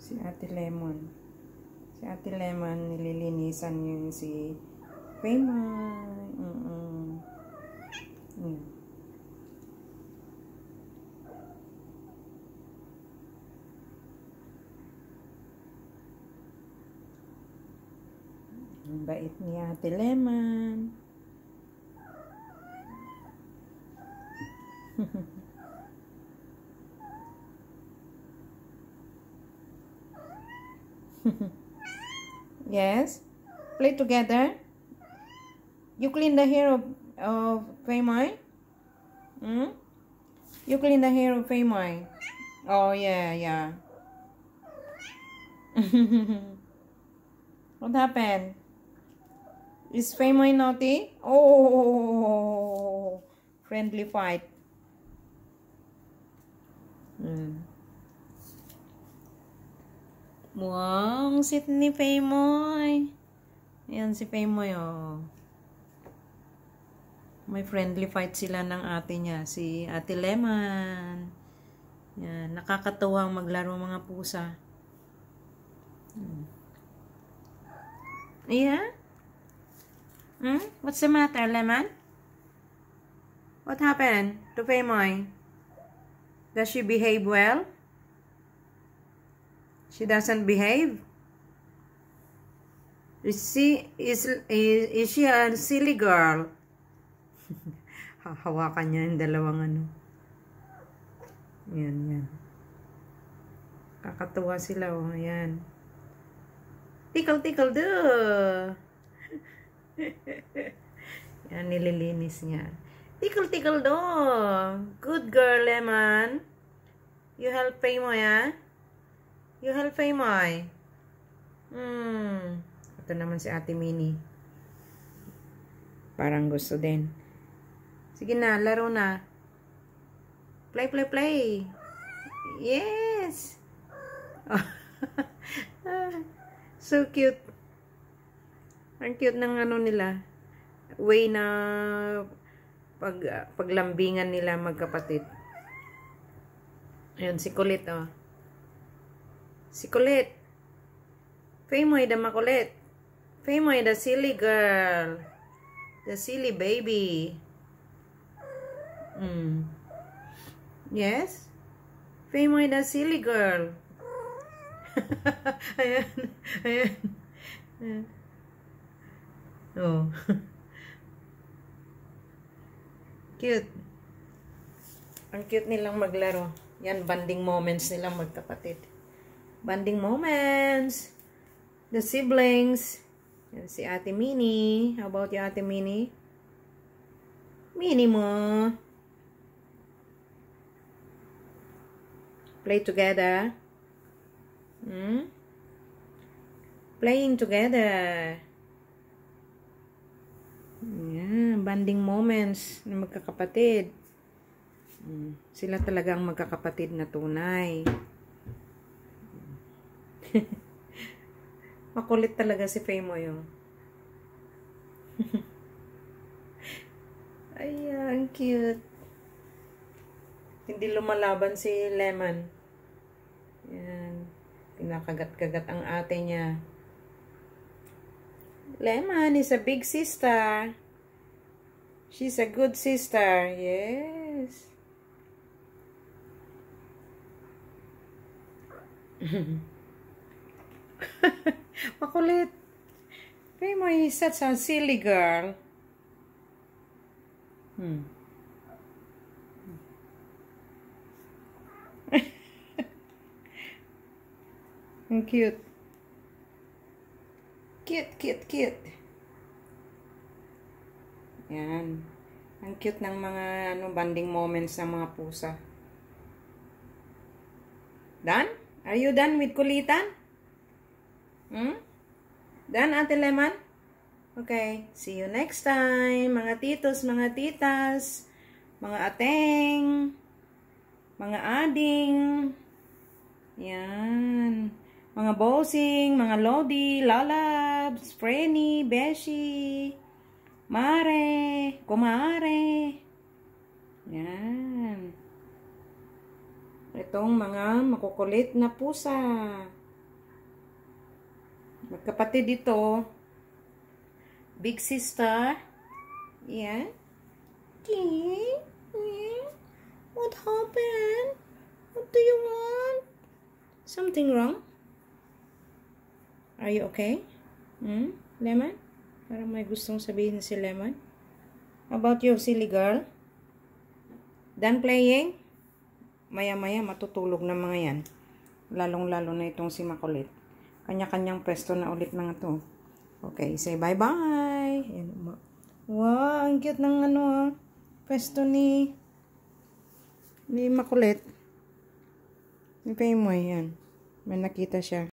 Si Ate Lemon. Si Ate Lemon, nililinisan yun si Paymay. Ang bait ni Ate Lemon. Yes? Play together? You clean the hair of Paymay? You clean the hair of Paymay? Oh, yeah. What happened? Is Paymay naughty? Oh, friendly fight. Wow, sit ni Paymay. Ayan si Paymay, oh. May friendly fight sila ng ate niya, si Ate Lemon. Yan, nakakatuwang maglaro mga pusa. Yeah? What's the matter, Lemon? What happened to Paymay? Does she behave well? She doesn't behave? Is she a silly girl? Hawakan niya yung dalawang ano. Yan. Kakatuwa sila, oh. Ayan. Tickle, do. Yan, nililinis niya. Tickle, do. Good girl, Lemon. You help Paymay, ah? You help Paymay. Ito naman si Ate Minnie. Parang gusto din. Sige na, laro na. Play. Yes. Oh. So cute. Ang cute ng ano nila. Way na paglambingan nila magkapatid. Ayun, si Kulit, oh. Si Kulit. Paymay the makulit. Paymay the silly girl. The silly baby. Yes? Paymay the silly girl. Ayan. Oh. Cute. Ang cute nilang maglaro. Yan, bonding moments nilang magkapatid. Bonding moments. The siblings. Yan, si Ate Minnie. How about you, Ate Minnie? Minnie mo. Play together. Playing together. Yan, bonding moments ng magkakapatid. Sila talaga ang magkakapatid na tunay. Makulit talaga si Paymay, oh. Ayan, cute. Hindi lumalaban si Lemon. Yan. Pinakagat-kagat ang ate niya. Lemon is a big sister. She's a good sister. Yes. Makulit. Paymay is such a silly girl. Ang cute. Cute. Yan. Ang cute ng mga bonding moments ng mga pusa. Done? Are you done with kulitan? Done, Ate Lemon? Okay. See you next time. Mga titos, mga titas, mga ateng, mga ading. Yan. Mga bossing, mga lodi, lalabs, Frenny, beshi, mare, kumare. Yan. Itong mga makukulit na pusa. Magkapatid dito. Big sister. Yeah. Yeah. What happened? What do you want? Something wrong? Are you okay? Lemon? Parang may gustong sabihin si Lemon. How about you, silly girl? Done playing? Maya-maya matutulog na mga yan. Lalong-lalo na itong si Makulit. Kanya-kanyang pwesto na ulit mga to. Okay, say bye-bye. Wow, ang cute ng pwesto ni Makulit. Ni Paymoy, yan. May nakita siya.